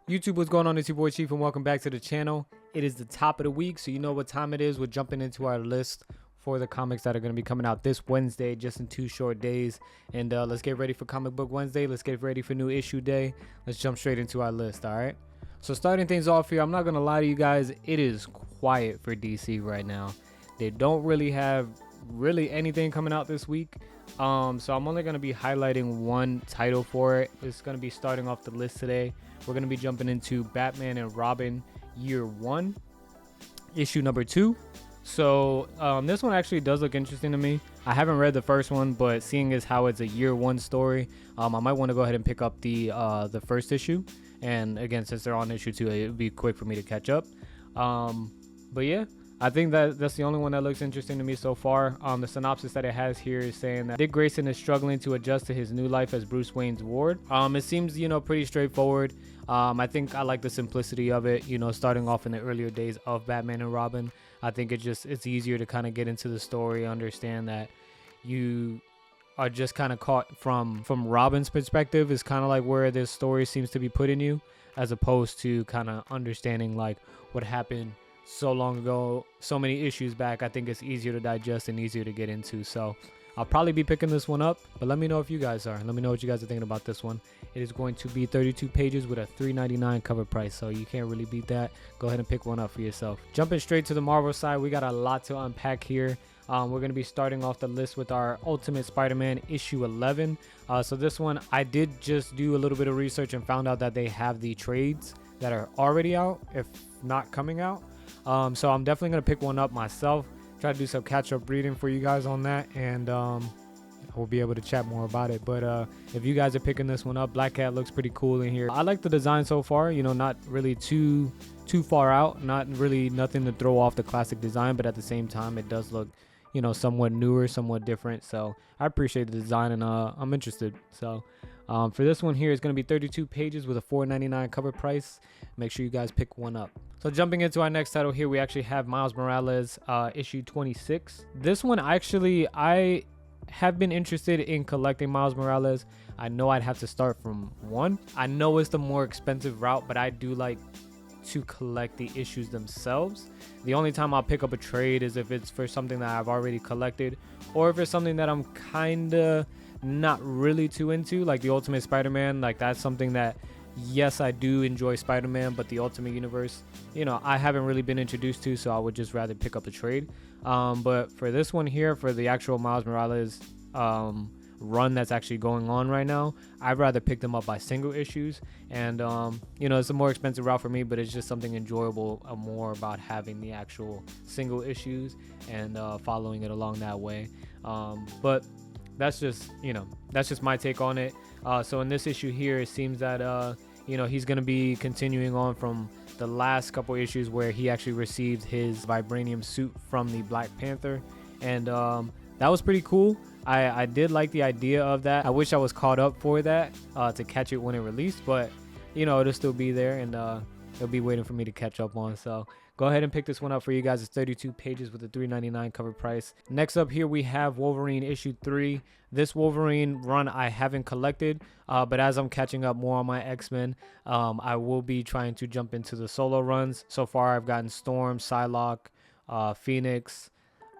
YouTube, what's going on? It's your boy Chief and welcome back to the channel. It is the top of the week, so you know what time it is. We're jumping into our list for the comics that are going to be coming out this Wednesday, just in 2 short days. And let's get ready for Comic Book Wednesday. Let's get ready for new issue day. Let's jump straight into our list, all right? So starting things off here, I'm not going to lie to you guys. It is quiet for DC right now. They don't really have anything coming out this week. So I'm only going to be highlighting one title for it. It's going to be starting off the list today. We're going to be jumping into Batman and Robin Year 1, issue number 2. So this one actually does look interesting to me. I haven't read the first one, but seeing as how it's a Year 1 story, I might want to go ahead and pick up the first issue. And again, since they're on issue 2, it would be quick for me to catch up. But yeah, I think that's the only one that looks interesting to me so far. The synopsis that it has here is saying that Dick Grayson is struggling to adjust to his new life as Bruce Wayne's ward. It seems, pretty straightforward. I think I like the simplicity of it, starting off in the earlier days of Batman and Robin. I think it's easier to kind of get into the story, understand that you are just kind of caught from Robin's perspective is kind of like where this story seems to be putting you, as opposed to kind of understanding like what happened so long ago, so many issues back. I think it's easier to digest and easier to get into. So I'll probably be picking this one up, but let me know if you guys are. Let me know what you guys are thinking about this one. It is going to be 32 pages with a $3.99 cover price, so you can't really beat that. Go ahead and pick one up for yourself. Jumping straight to the Marvel side, we got a lot to unpack here. We're going to be starting off the list with our Ultimate Spider-Man issue 11. So this one, I did just do a little bit of research and found out that they have the trades that are already out, if not coming out. So I'm definitely going to pick one up myself, try to do some catch-up reading for you guys on that, and we'll be able to chat more about it. But if you guys are picking this one up, Black Cat looks pretty cool in here. I like the design so far, not really too far out, not really nothing to throw off the classic design, but at the same time it does look somewhat newer, somewhat different. So I appreciate the design, and I'm interested. So for this one here, it's going to be 32 pages with a $4.99 cover price. Make sure you guys pick one up. So jumping into our next title here, we actually have Miles Morales issue 26. This one, I have been interested in collecting Miles Morales. I know I'd have to start from 1. I know it's the more expensive route, but I do like to collect the issues themselves. The only time I'll pick up a trade is if it's for something that I've already collected, or if it's something that I'm kinda not really too into, like the Ultimate Spider-Man. Like that's something that, yes, I do enjoy Spider-Man, but the Ultimate Universe, I haven't really been introduced to, so I would just rather pick up a trade. But for this one here, for the actual Miles Morales run that's actually going on right now, I'd rather pick them up by single issues. And it's a more expensive route for me, but it's just something enjoyable more about having the actual single issues and following it along that way. But that's just my take on it. So in this issue here, it seems that he's going to be continuing on from the last couple issues where he actually received his vibranium suit from the Black Panther, and that was pretty cool. I did like the idea of that. I wish I was caught up for that to catch it when it released, but it'll still be there, and it'll be waiting for me to catch up on. So go ahead and pick this one up for you guys. It's 32 pages with a $3.99 cover price. Next up here, we have Wolverine issue 3. This Wolverine run I haven't collected, but as I'm catching up more on my X-Men, I will be trying to jump into the solo runs. So far, I've gotten Storm, Psylocke, Phoenix,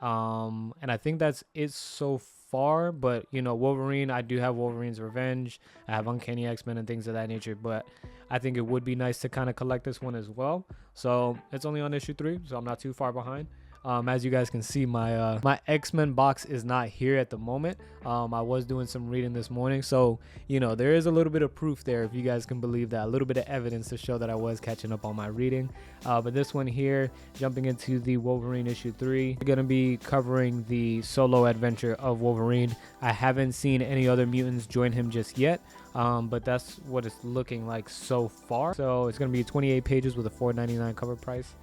and I think that's it so far. But Wolverine, I do have Wolverine's Revenge, I have Uncanny X-Men and things of that nature, but I think it would be nice to kind of collect this one as well. So it's only on issue 3, so I'm not too far behind. As you guys can see, my X-Men box is not here at the moment. I was doing some reading this morning, so there is a little bit of proof there, if you guys can believe that, a little bit of evidence to show that I was catching up on my reading. But this one here, jumping into the Wolverine issue 3, we're gonna be covering the solo adventure of Wolverine. I haven't seen any other mutants join him just yet, but that's what it's looking like so far. So it's gonna be 28 pages with a $4.99 cover price.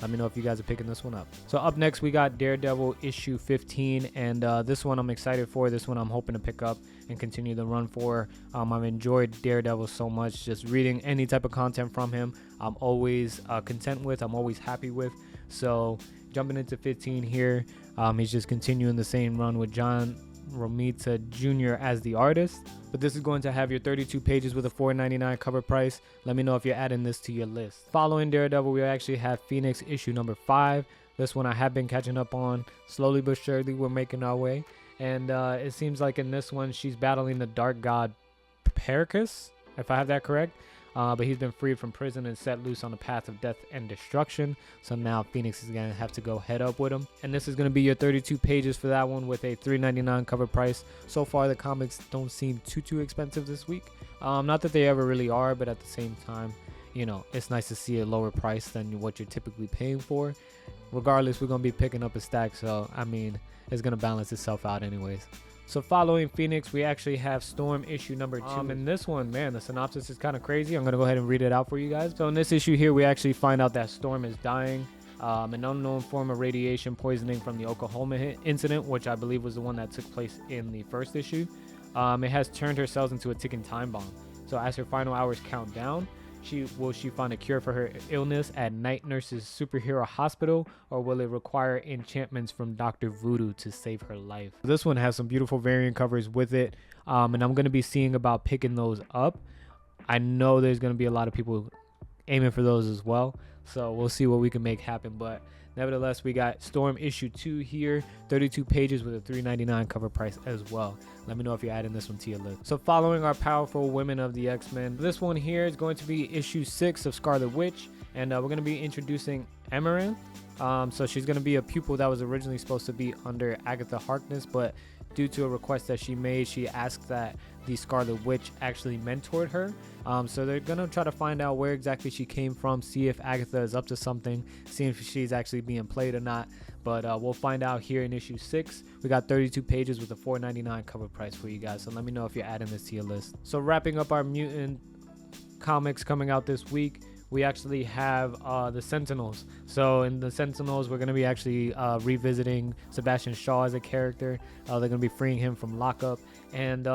Let me know if you guys are picking this one up. So up next, we got Daredevil issue 15, and this one I'm excited for. This one I'm hoping to pick up and continue the run for. I've enjoyed Daredevil so much. Just reading any type of content from him, I'm always content with. I'm always happy with. So jumping into 15 here, he's just continuing the same run with John Romita Jr. as the artist. But this is going to have your 32 pages with a $4.99 cover price. Let me know if you're adding this to your list. Following Daredevil, we actually have Phoenix issue number 5. This one I have been catching up on. Slowly but surely, we're making our way. And it seems like in this one, she's battling the dark god Pericus, if I have that correct. But he's been freed from prison and set loose on the path of death and destruction. So now Phoenix is going to have to go head up with him. And this is going to be your 32 pages for that one with a $3.99 cover price. So far, the comics don't seem too expensive this week. Not that they ever really are, but at the same time, you know, it's nice to see a lower price than what you're typically paying for. Regardless, we're going to be picking up a stack. So, I mean, it's going to balance itself out anyways. So following Phoenix, we actually have Storm issue number 2. In this one, man, the synopsis is kind of crazy. I'm going to go ahead and read it out for you guys. So in this issue here, we actually find out that Storm is dying. An unknown form of radiation poisoning from the Oklahoma incident, which I believe was the one that took place in the first issue. It has turned her cells into a ticking time bomb. So as her final hours count down, will she find a cure for her illness at Night Nurse's superhero hospital, or will it require enchantments from Dr. Voodoo to save her life? This one has some beautiful variant covers with it, and I'm going to be seeing about picking those up. I know there's going to be a lot of people aiming for those as well, so we'll see what we can make happen. But nevertheless, we got Storm issue 2 here, 32 pages with a $3.99 cover price as well. Let me know if you're adding this one to your list. So following our powerful women of the X-Men, this one here is going to be issue 6 of Scarlet Witch, and we're going to be introducing Amaranth. So she's going to be a pupil that was originally supposed to be under Agatha Harkness, but due to a request that she made, she asked that the Scarlet Witch actually mentored her. So they're going to try to find out where exactly she came from, see if Agatha is up to something, see if she's actually being played or not. But we'll find out here in issue 6. We got 32 pages with a $4.99 cover price for you guys. So let me know if you're adding this to your list. So wrapping up our mutant comics coming out this week, we actually have the Sentinels. So in the Sentinels, we're going to be actually revisiting Sebastian Shaw as a character. They're going to be freeing him from lockup. And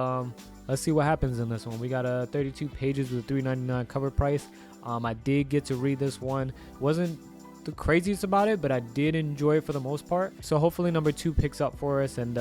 let's see what happens in this one. We got 32 pages with a $3.99 cover price. I did get to read this one. Wasn't the craziest about it, but I did enjoy it for the most part. So hopefully number 2 picks up for us, and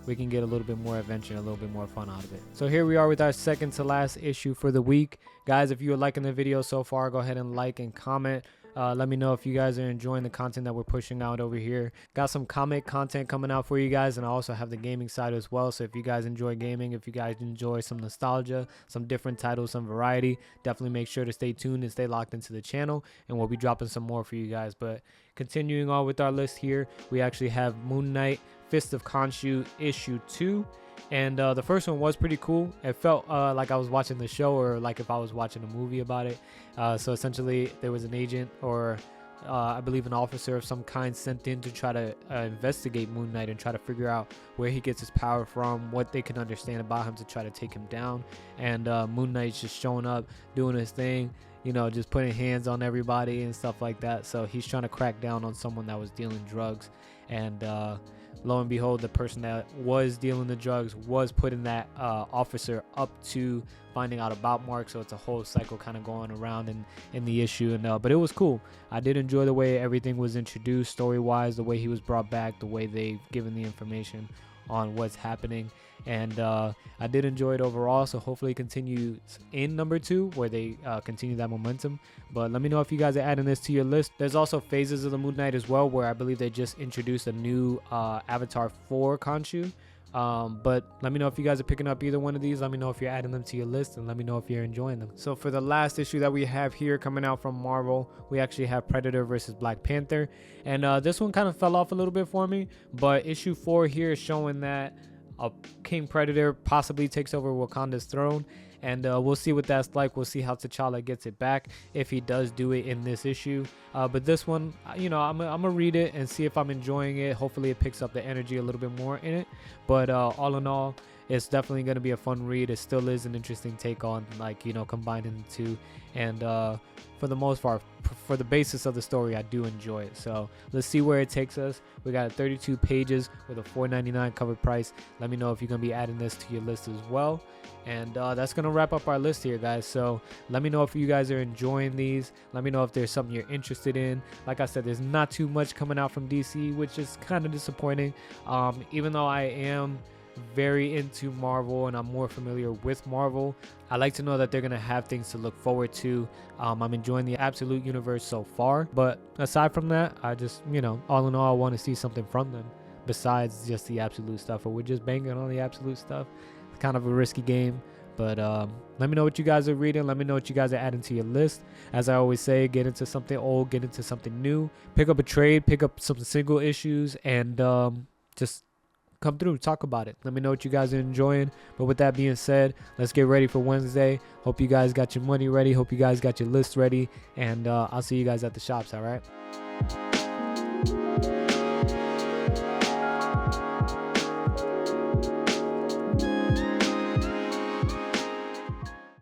we can get a little bit more adventure, a little bit more fun out of it. So here we are with our second to last issue for the week. Guys, if you're liking the video so far, go ahead and like and comment. Let me know if you guys are enjoying the content that we're pushing out over here. Got some comic content coming out for you guys, and I also have the gaming side as well. So if you guys enjoy gaming, if you guys enjoy some nostalgia, some different titles, some variety, definitely make sure to stay tuned and stay locked into the channel, and we'll be dropping some more for you guys. But continuing on with our list here, we actually have Moon Knight Fist of Khonshu issue 2. And the first one was pretty cool. It felt like I was watching the show, or like if I was watching a movie about it. So essentially, there was an agent, or I believe an officer of some kind, sent in to try to investigate Moon Knight and try to figure out where he gets his power from, what they can understand about him to try to take him down. And Moon Knight's just showing up, doing his thing, you know, just putting hands on everybody and stuff like that. So he's trying to crack down on someone that was dealing drugs. And lo and behold, the person that was dealing the drugs was putting that officer up to finding out about Mark. So it's a whole cycle kind of going around in the issue. And but it was cool. I did enjoy the way everything was introduced story wise, the way he was brought back, the way they've given the information on what's happening. And I did enjoy it overall, so hopefully it continues in number 2 where they continue that momentum. But let me know if you guys are adding this to your list. There's also Phases of the Moon Knight as well, where I believe they just introduced a new avatar for Khonshu. But let me know if you guys are picking up either one of these. Let me know if you're adding them to your list, and let me know if you're enjoying them. So for the last issue that we have here coming out from Marvel, we actually have Predator versus Black Panther. And this one kind of fell off a little bit for me, but issue 4 here is showing that King Predator possibly takes over Wakanda's throne, and we'll see what that's like. We'll see how T'Challa gets it back, if he does do it in this issue. But this one, you know, I'm gonna read it and see if I'm enjoying it. Hopefully it picks up the energy a little bit more in it. But all in all, it's definitely going to be a fun read. It still is an interesting take on, like, you know, combining the two. And for the most part, for the basis of the story, I do enjoy it. So let's see where it takes us. We got 32 pages with a $4.99 cover price. Let me know if you're going to be adding this to your list as well. And that's going to wrap up our list here, guys. So let me know if you guys are enjoying these. Let me know if there's something you're interested in. Like I said, there's not too much coming out from DC, which is kind of disappointing. Even though I am very into Marvel and I'm more familiar with Marvel, I like to know that they're going to have things to look forward to. I'm enjoying the Absolute universe so far, but aside from that, I just, all in all, I want to see something from them besides just the Absolute stuff. Or we're just banking on the Absolute stuff. It's kind of a risky game, but let me know what you guys are reading. Let me know what you guys are adding to your list. As I always say, get into something old, get into something new, pick up a trade, pick up some single issues, and just come through, talk about it. Let me know what you guys are enjoying. But with that being said, let's get ready for Wednesday. Hope you guys got your money ready. Hope you guys got your list ready. And I'll see you guys at the shops, all right?